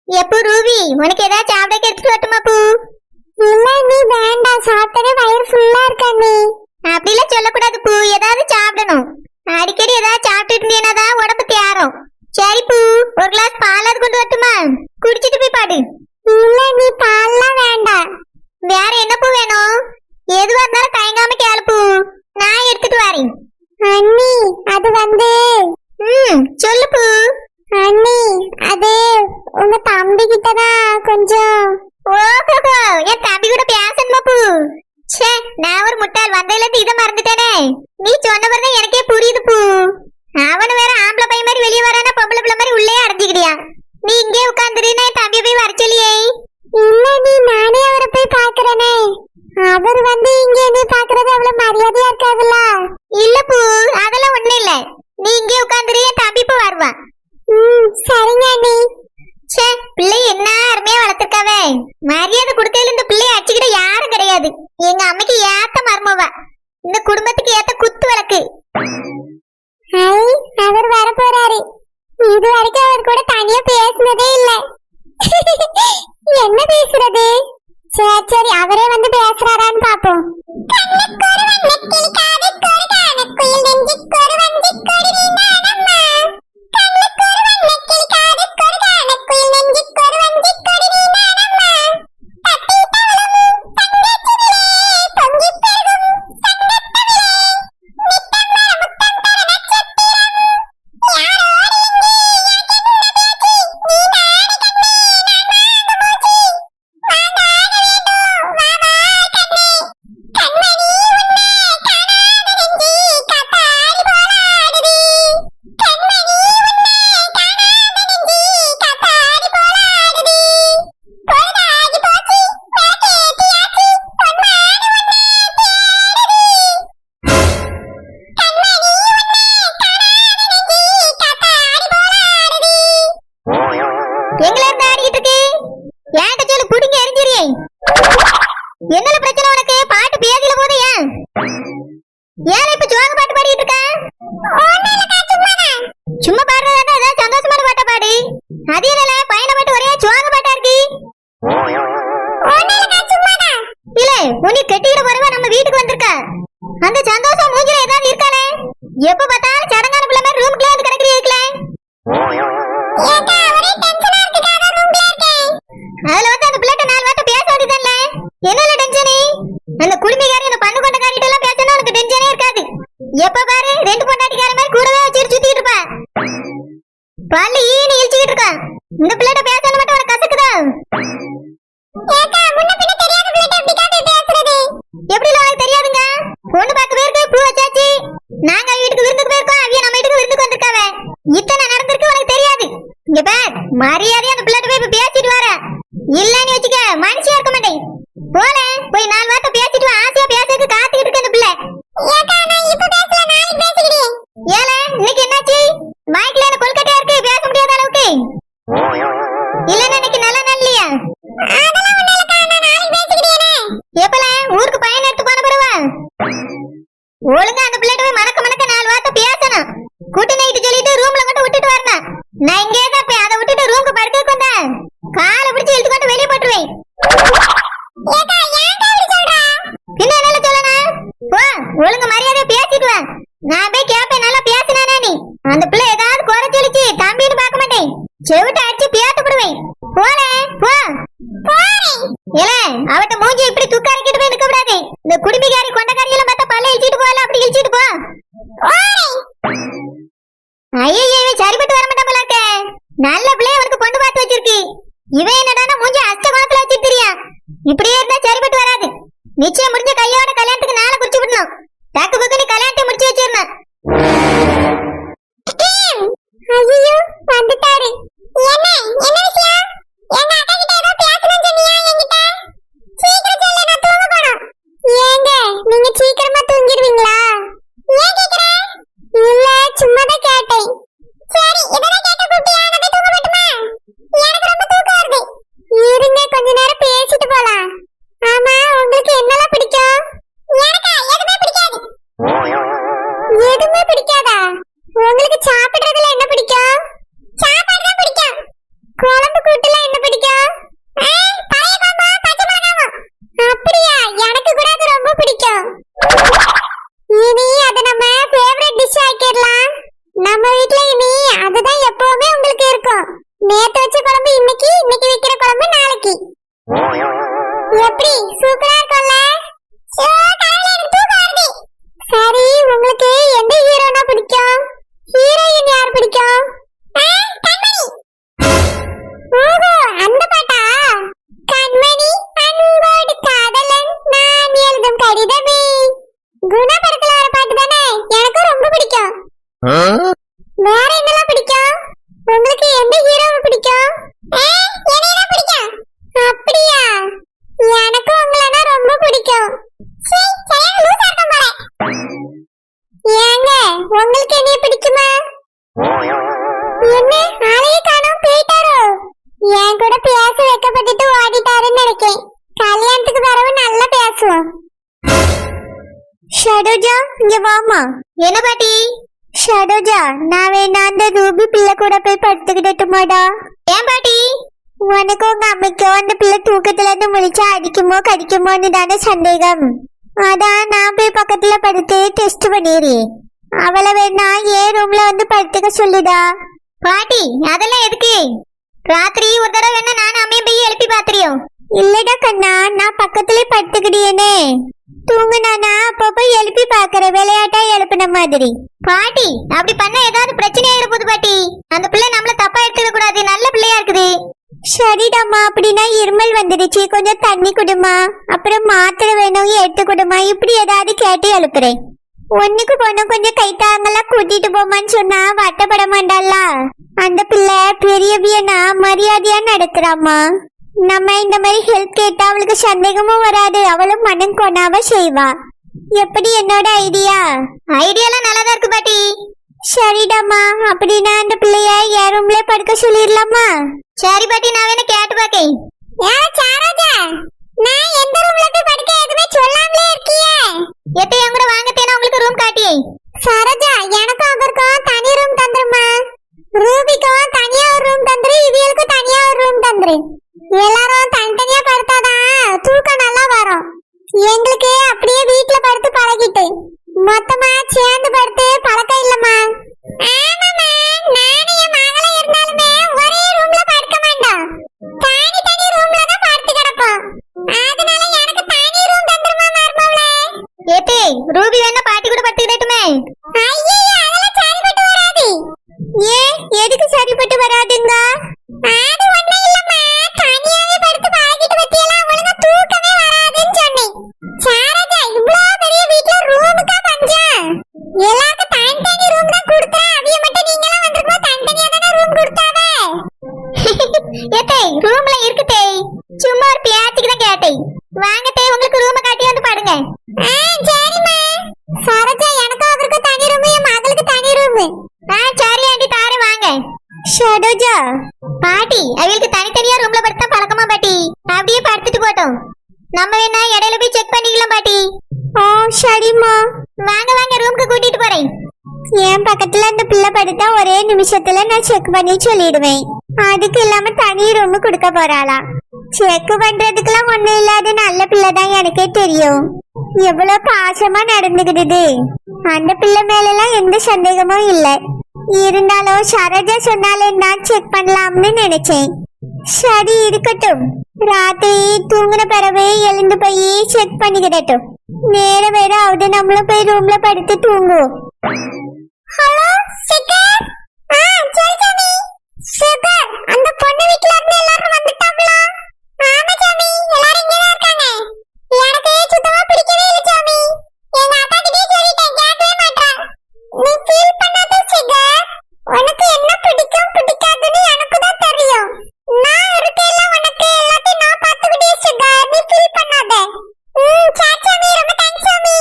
எப்போ ரூபி உனக்கு ஏதாவது சாப்பிட எடுத்துட்டு வரட்டுமா பூ? இல்ல நீ வேண்டாம், சாப்பிட்டதே வயிறு ஃபுல்லா இருக்கா நீ. அப்படிலாம் சொல்லக்கூடாது பூ, ஏதாவது சாப்பிடணும். அடிக்கடி ஏதாவது சாப்பிட்டுட்டு இருந்தீங்கன்னா உடம்பு தேரும். சரி பூ, ஒரு கிளாஸ் பாலாவது கொண்டு வரட்டுமா? குடிச்சிட்டு போய் பாடு. இல்ல நீ பால்லாம் வேண்டாம். வேற என்ன பூ வேணும்? எதுவா இருந்தாலும் தயங்காம கேளு பூ, நான் எடுத்துட்டு வரேன். அண்ணி அது சொல்லு பூ. அண்ணி அது உங்க தம்பி கிட்டதான் கொஞ்சம். ஓஹோ, என் தம்பி கூட பேசணுமா பூ? ச்சே, நான் ஒரு முட்டாள், வந்ததுல இருந்து இதை மறந்துட்டேனே. நீ சொன்ன பிறகு எனக்கே புரியுது பூ. அவனு வேற ஆம்பளை பையன் மாதிரி வெளியே வரானா பொம்பளை பிள்ளை மாதிரி உள்ளே அடைஞ்சுக்கிறியா? நீ இங்கே உட்காந்துருன்னா என் தம்பியை போய் வர சொல்லியே. இல்ல நீ நானே அவரை போய் பாக்குறேனே. அவர் இங்க நீ பாக்குறது அவ்வளவு மரியாதையா இருக்காதுல்ல. இல்ல பூ, அதெல்லாம் ஒண்ணு இல்ல. நீ இங்கே உட்காந்துரு, என் தம்பி இப்ப வருவான். சரிங்க அண்ணி. ச்சே, பிள்ளை என்ன அருமையா வளர்த்திருக்காவே. மரியாதை கொடுத்ததுல இந்த பிள்ளைய அடிச்சுக்கிட்ட யாரும் கிடையாது. எங்க அம்மைக்கு ஏத்த மருமவ, இந்த குடும்பத்துக்கு ஏத்த குத்து விளக்கு. அவர் வர போறாரு. இது வரைக்கும் அவர் கூட தனியா பேசினதே இல்ல. என்ன பேசுறது? சரி சரி, அவரே வந்து பேசுறாரான்னு பாப்போம். என்னல பிரச்சனை உனக்கு? பாட்டு பேதில போதே ஏன் இப்ப ஜோங்க பாட்டு பாடிட்டு இருக்க? சும்மா பாடுறதா ஏதாவது சந்தோஷமான பாட்டா பாடு. அது இல்ல பையனை பாட்டு ஒரே ஜோங்க பாட்டா இருக்கு. இல்ல உன்னை கெட்டிக்கிற போறவ நம்ம வீட்டுக்கு வந்திருக்க. அந்த சந்தோஷம் மூஞ்சில ஏதாவது இருக்கானே? எப்ப பார்த்தாலும் சடங்கான பிள்ளை மாதிரி ரூமுக்குள்ள வந்து கிடக்குறீங்களே. அதுல அந்த பிள்ளைட்ட 4 வார்த்தை பேச வேண்டியதானே? என்னல டென்ஷனு? அந்த குடுமிகாரி அந்த பண்ணு கொண்டக்காரிட்ட எல்லாம் பேசணும் உனக்கு டென்ஷனே இருக்காது. எப்ப பாரு 2 பொண்டாட்டிக்கார மாதிரி கூடவே வச்சிட்டு சுத்திட்டு இருப்ப. பல்லு ஈனி இழுச்சிட்டு இருக்க. இந்த பிள்ளைட்ட பேசணும் மட்டும் உனக்கு கசக்குதா? எப்படி உனக்கு தெரியாதுங்க? பொண்ணு பார்க்க போயிருக்கு, பூ வச்சாச்சு. நாங்க வீட்டுக்கு விருந்துக்கு போயிருக்கோம், அவிய நம்ம வீட்டுக்கு விருந்துக்கு வந்திருக்காவ. இத்தனை நடந்திருக்கு உனக்கு தெரியாது. இங்க பார், மரியாதையா அந்த பிள்ளைட்ட போய் பேசிட்டு வர. இல்லன்னு வச்சுக்க மனுஷியா இருக்க மாட்டேன். போல போய் 4 வார்த்தை பேசிட்டு ஆசையா பேசுறதுக்கு காத்துக்கிட்டு இருக்க அந்த பிள்ளை. ஏல இன்னைக்கு என்னாச்சு? மைக்ல என்ன கொல்கட்டையா இருக்கு, பேச முடியாத அளவுக்கு? இல்லன்னா இன்னைக்கு நல்லா நல்லையா? எப்பல ஊருக்கு பயன் எடுத்து போன பிறவா? ஒழுங்கா அந்த பிள்ளைட்ட போய் மணக்க 4 வார்த்தை பேசணும். கூட்டி நைட்டு சொல்லிட்டு ரூம்ல கொண்டு விட்டுட்டு வரணும். நான் இங்கே தான் போய் அதை விட்டுட்டு ரூமுக்கு படுக்க வந்தேன். காலை பிடிச்சு இழுத்து கொண்டு வெளியே போட்டுருவேன். பின்ன என்ன சொல்லணும்? போ, ஒழுங்கு மரியாதையா பேசிட்டு வா. நான் போய் கேப்பேன், நல்லா பேசினானே நீ? அந்த பிள்ளை ஏதாவது குறை சொல்லிச்சு தம்பின்னு பார்க்க மாட்டேன். செவிட்ட அடிச்சு பேசப்படுவேன். போல போ. இல்ல அவட்ட மூஞ்சி இப்படி துக்காரிக்கிட்டு போய் நிக்க கூடாது. இந்த குடுமிகாரி கொண்டக்காரி எல்லாம் பார்த்தா பல்ல இழுச்சிட்டு போல, அப்படி இழுச்சிட்டு போ. ஐயே சரிபட்டு வர மாட்டா போல இருக்க. நல்ல பிள்ளைய அவனுக்கு பொண்ணு பார்த்து வச்சிருக்கு. இவன் என்னடானா மூஞ்சி அஷ்ட குணத்துல வச்சிட்டு தெரியா. இப்படியே இருந்தா சரிபட்டு வராது. நிச்சயம் முடிஞ்ச கையோட கல்யாணத்துக்கு நாளை குறிச்சு விடணும். டக்கு பக்கு நீ கல்யாணத்தை முடிச்சு வச்சிடணும். ஐயோ வந்துட்டாரு. என்ன என்ன விஷயம்? எங்க அக்கா கிட்ட ஏதோ பேசணும் சொன்னியா என்கிட்ட? சீக்கிரம் சொல்ல, நான் தூங்க போறேன். ஏங்க நீங்க சீக்கிரமா தூங்கிடுவீங்களா? ஏன் கேக்குற? இல்ல சும்மா தான் கேட்டேன். சரி இதெல்லாம் கேட்ட குட்டியா, நான் போய் தூங்க மாட்டேமா? எனக்கு ரொம்ப தூக்கம் வருது. குழம்பு இன்னைக்கு வைக்கிற குழம்பு நாளைக்கு. எப்படி சூப்பரா இருக்கும்ல? ஐயோ, காலையில எனக்கு தூக்கம் வருது. சரி, உங்களுக்கு எந்த ஹீரோனா பிடிக்கும்? ஹீரோயின் யார் பிடிக்கும்? கண்மணி. ஓஹோ, அந்த பாட்டா? கண்மணி அன்போடு காதலன் நான் எழுதும் கடிதமே. குணா படத்துல வர பாட்டு தானே? எனக்கும் ரொம்ப பிடிக்கும். வேற என்னலாம் பிடிக்கும்? உங்களுக்கு எந்த ஹீரோவை பிடிக்கும்? என்னையதான் பிடிக்கும். அப்படியா? எனக்கும் உங்களனா ரொம்ப பிடிக்கும். சீ, சரியான லூசா இருக்கும் போல. ஏங்க, உங்களுக்கு என்னைய பிடிக்குமா? என்ன ஆளையே காணோம், போயிட்டாரோ? என் கூட பேச வைக்கப்பட்டுட்டு ஓடிட்டாருன்னு நினைக்கேன். கல்யாணத்துக்கு வரவு நல்லா பேசுவோம். ஷடோஜா, இங்க வாமா. என்ன பாட்டி? ஷடோஜா, நான் வேணா அந்த ரூபி பிள்ளை கூட போய் படுத்துக்கிடட்டுமாடா? ஏன் பாட்டி? உனக்கு உங்க அம்மைக்கோ அந்த பிள்ளை தூக்கத்துல இருந்து முழிச்சா அடிக்குமோ கடிக்குமோன்னு தானே சந்தேகம். அதான் நான் போய் பக்கத்துல படுத்து டெஸ்ட் பண்ணிடுறேன். அவளை வேணா ஏன் ரூம்ல வந்து படுத்துக்க சொல்லுடா. பாட்டி அதெல்லாம் எதுக்கு? ராத்திரி ஒரு தடவை வேணா நானும் அம்மையும் போய் எழுப்பி பாத்துறியோம். இல்லடா கண்ணா, நான் பக்கத்துல படுத்துக்கிடியேனே. தூங்குனானா அப்பப்போ எழுப்பி பாக்குற, விளையாட்டா எழுப்பின மாதிரி. பாட்டி அப்படி பண்ண ஏதாவது பிரச்சனை ஆயிட போகுது பாட்டி. அந்த பிள்ளை நம்மள தப்பா எடுத்துக்க கூடாது, நல்ல பிள்ளையா இருக்குது. சரிடாமா, அப்படின்னா இருமல் வந்துடுச்சு, கொஞ்சம் தண்ணி குடுமா, அப்புறம் மாத்திரை வேணும் எடுத்து குடுமா, இப்படி ஏதாவது கேட்டு எழுப்புறேன். ஒண்ணுக்கு போனோம் கொஞ்சம் கைத்தாங்கெல்லாம் கூட்டிட்டு போமான்னு சொன்னா வட்டப்பட மாட்டாள. அந்த பிள்ளை பெரிய வியனா மரியாதையா நடத்துறாமா. நம்ம இந்த மாதிரி ஹெல்ப் கேட்டா அவளுக்கு சந்தேகமும் வராது, அவளும் மனம் கொண்டாவ செய்வா. எப்படி என்னோட ஐடியா? ஐடியாலாம் நல்லாதான் இருக்கு பாட்டி. சரிடாமா, அப்படின்னா அந்த பிள்ளைய என் ரூம்ல படுக்க சொல்லிடலாமா? சரி பாட்டி, நான் வேணா கேட்டு பாக்கேன். நான் எந்த ரூம்ல போய் படுக்க எதுவுமே சொல்லாமலே இருக்கியே. எத்த என் கூட வாங்கத்தேனா உங்களுக்கு ரூம் காட்டியே. சரோஜா, எனக்கும் அவருக்கும் தனி ரூம் தந்துருமா. ரூபிக்கும் தனியா ஒரு ரூம் தந்துரு, இவியலுக்கும் தனியா ஒரு ரூம் தந்துரு. எல்லாரும் தனித்தனியா படுத்தாதான் தூக்கம் நல்லா வரும். எங்களுக்கு அப்படியே வீட்டுல படுத்து பழகிட்டு மொத்தமா சேர்ந்து படுத்து பழக்கம் இல்லம்மா. ஆமாமா, நானும் என் மகளே இருந்தாலுமே ஒரே ரூம்ல படுக்க மாட்டோம். தனி தனி ரூம்ல தான் படுத்து கிடப்போம். அதனால எனக்கு தனி ரூம் தந்துருமா மர்மவளே. ஏத்தே ரூபி வேணா பாட்டி கூட படுத்துக்கிடட்டுமே. ஐயே, அதெல்லாம் சரிப்பட்டு வராது. ஏன், எதுக்கு சரிப்பட்டு வராதுங்க? அது ஒண்ணும் இல்லம்மா, தனியாவே படுத்து பழகிட்டு பத்தியெல்லாம் ஒழுங்கா தூக்கமே வராதுன்னு சொன்னேன். சாரஜா, இவ்ளோ பெரிய வீட்ல ரூமுக்கா பஞ்சம்? எல்லாருக்கும் தனி ரூம் தான் கொடுத்தா, அவிய மட்டும் நீங்கலாம் வந்திருக்கோம் தனித்தனியா தானே ரூம் கொடுத்தாவே. ஏத்தே ரூம்ல இருக்குதே, சும்மா ஒரு பேச்சுக்கு தான் கேட்டேன். வாங்கத்தே உங்களுக்கு ரூம் காட்டி வந்து பாருங்க. சரிம்மா. சாரஜா, எனக்கும் அவருக்கும் தனி ரூம், என் மகளுக்கு தனி ரூம். சரி ஆண்டி, தாரு வாங்க. ஷடோஜா, பாட்டி அவங்களுக்கு தனித்தனியா ரூம்ல படுத்தா பழக்கமா பாட்டி? அப்படியே படுத்துட்டு போட்டோம், நம்ம வேணா இடையில போய் செக் பண்ணிக்கலாம் பாட்டி. ஓ சரிம்மா. வாங்க வாங்க, ரூமுக்கு கூட்டிட்டு போறேன். என் பக்கத்துல அந்த பிள்ளை படுத்தா ஒரே நிமிஷத்துல நான் செக் பண்ணி சொல்லிடுவேன். அதுக்கு இல்லாம தனி ரூம் கொடுக்க போறாளா? செக் பண்றதுக்கெல்லாம் ஒண்ணும் இல்லாத நல்ல பிள்ளை தான், எனக்கே தெரியும். எவ்வளவு பாசமா நடந்துக்கிடுது. அந்த பிள்ளை மேல எல்லாம் எந்த சந்தேகமும் இல்ல. இருந்தாலும் சரோஜா சொன்னாலே நான் செக் பண்ணலாம்னு நினைச்சேன். சரி இருக்கட்டும், ராத்திரி தூங்குன பிறகு எழுந்து போய் செக் பண்ணிக்கிடட்டும். நேரம் வேற ஆகுது, நம்மளும் போய் ரூம்ல படுத்து தூங்குவோம். Hello sugar. சரி சாமி. சுகர், அந்த பொண்ணு வீட்ல இருந்து எல்லாரும் வந்துட்டாங்களா? ஆமா சாமி, எல்லாரும் இங்க தான் இருக்காங்க. எனக்கு சுத்தமா பிடிக்கவே இல்ல சாமி. எங்க அக்கா கிட்டே சொல்லிட்டேன், கேட்கவே மாட்டா. நீ ஃபீல் பண்ணாத சுகர். உனக்கு என்ன பிடிக்கும் பிடிக்காதுன்னு எனக்கு தான் தெரியும். நான் இருக்கேல்ல உனக்கு, எல்லாத்தையும் நான் பாத்துக்கிட்டே சுகர். நீ ஃபீல் பண்ணாத. சரி சாமி, ரொம்ப தேங்க்ஸ் சாமி.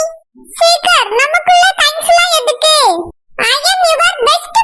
சுகர், நமக்குள்ள தேங்க்ஸ்லாம் எதுக்கு? I am your best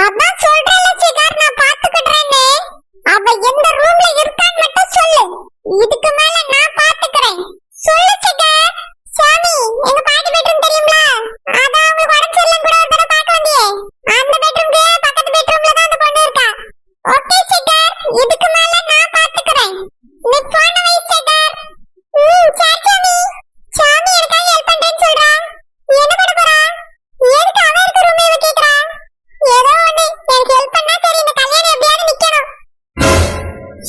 அதான் சொல்றேன்ல சிகார், நான் பாத்துக்கிறேன்னு. அவ எந்த ரூம்ல இருக்கான்னு மட்டும் சொல்லு. இதுக்கு மேல நான் பாத்துக்கிறேன். சொல்லு சிகார். சாமி, எங்க பாட்டி பெட்ரூம் தெரியும்ல? அதான் உங்களுக்கு உடம்பு சரியில்லைன்னு கூட ஒரு தடவை பார்க்க வந்தியே, அந்த பெட்ரூம்க்கு பக்கத்து பெட்ரூம்ல தான் அந்த பொண்ணு இருக்கா. ஓகே சிகார், இதுக்கு மேல நான் பாத்துக்கிறேன். நீ போன வை சிகார். சரி சாமி. சாமி எனக்காக ஹெல்ப் பண்றேன்னு சொல்றா. என்ன பண்ண போறா? எதுக்கு அவ இருக்க ரூம்ல இவ கேக்குறா? ஏதோ ஒண்ணு, எனக்கு ஹெல்ப் பண்ணா சரி, இந்த கல்யாணம் எப்படியாவது நிக்கணும்.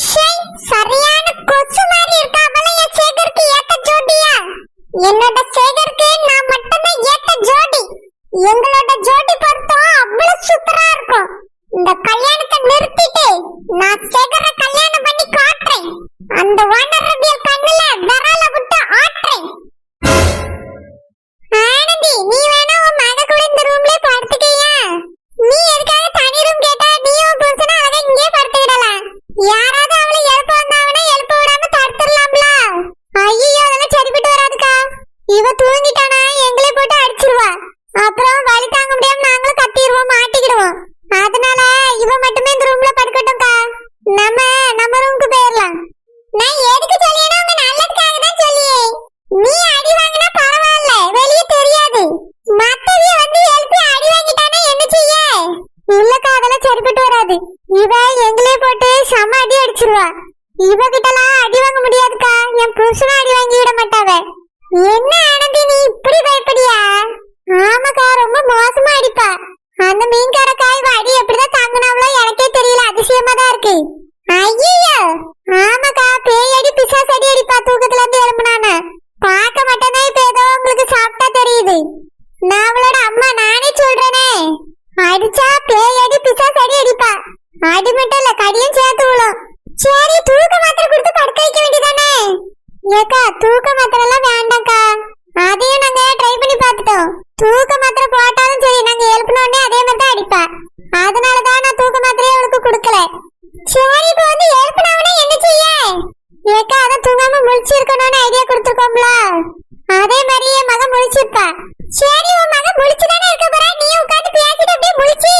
ஷை, சரியான கொசு மாதிரி இருக்கா. அவள என் சேகருக்கு ஏத்த ஜோடியா? என்னோட சேகருக்கு நான் மட்டும்தான் ஏத்த ஜோடி. எங்களோட ஜோடி பொருத்தம் அவ்வளவு சூப்பரா இருக்கும். இந்த கல்யாணத்தை நிறுத்திட்டு நான் சேகரை கல்யாணம் பண்ணி காட்டுறேன். அந்த ஓனர் ரபியல் கண்ணுல விரல விட்டு ஆட்டுறேன். ஆனந்தி, நீ வேணா உன் மக கூட இந்த ரூம்லயே படுத்துக்கியா? நீ எதுக்காக தனி ரூம் கேட்டா? நீயும் புருஷனும் அழகா இங்கே படுத்துக்கிடலாம். யாராவது அவளை எழுப்ப வந்தாங்கன்னா எழுப்ப விடாம தடுத்துடலாம்ல. ஐயோ, அதெல்லாம் சரிப்பட்டு வராதுக்கா. இவ தூங்கிட்டானா எங்களே போட்டு அடிச்சிருவா. அப்புறம் வலி தாங்க முடியாம நாங்களும் கத்திடுவோம், மாட்டிக்கிடுவோம். அதனால இவ மட்டுமே இந்த ரூம்ல படுக்கட்டும்க்கா. நம்ம ரூமுக்கு போயிடலாம். நான் எதுக்கு சொல்லியேன்னா உங்க நல்லதுக்காக தான் சொல்லியே. நீ அடி வாங்கினா பரவாயில்ல, வெளியே தெரியாது. மத்தவிய வந்து எழுப்பி அடி வாங்கிட்டானா என்ன செய்ய? இல்லக்கா, அதெல்லாம் சரிப்பட்டு வராது. இவ எங்களே போட்டு செம அடி அடிச்சிருவா. இவகிட்டலாம் அடி வாங்க முடியாதுக்கா. என் புருஷனும் அடி வாங்கி விட மாட்டாவ. என்ன ஆனந்தி, நீ இப்படி பயப்படியா? ஆமாக்கா, ரொம்ப மோசமா அடிப்பா. அந்த மீன்காரக்கா இவ அடி எப்படிதான் தாங்கினாவளோ எனக்கே தெரியல. அதிசயமா தான் இருக்கு. ஐயோ, ஆமாக்கா, பேய் அடி பிசாசு அடி அடிப்பா. தூக்கத்துல இருந்து எழும்புனானு பார்க்க மாட்டேன்னா இப்ப ஏதோ உங்களுக்கு சாப்பிட்டா தெரியுது. நான் அவளோட அம்மா, நானே சொல்றேனே. அடிச்சா பேய் அடி பிசாசு அடி அடிப்பா. அடி மட்டும் இல்ல, கடியும் சேர்த்து விழும். சரி, தூக்க மாத்திரை கொடுத்து படுக்க வைக்க வேண்டியதானே? ஏக்கா, தூக்க மாத்திரை எல்லாம் வேண்டாம்க்கா. அதையும் நாங்க ட்ரை பண்ணி பார்த்துட்டோம். தூக்க மாத்திரை போட்டாலும் சரி, நாங்க எழுப்பினோடனே அதே மாதிரி தான் அடிப்பா. அதனாலதான் நான் தூக்க மாத்திரையே அவளுக்கு கொடுக்கல. சரி, இப்ப வந்து எழுப்பினவனே என்ன செய்ய? ஏக்கா, அதான் தூங்காம முழிச்சு இருக்கணும்னு ஐடியா கொடுத்துருக்கோம்ல, அதே மாதிரி என் மகன் முழிச்சிருப்பா. சரி, உன் மகன் முழிச்சுதானே இருக்க போறா. நீ உட்காந்து பேசிட்டு அப்படியே முழிச்சு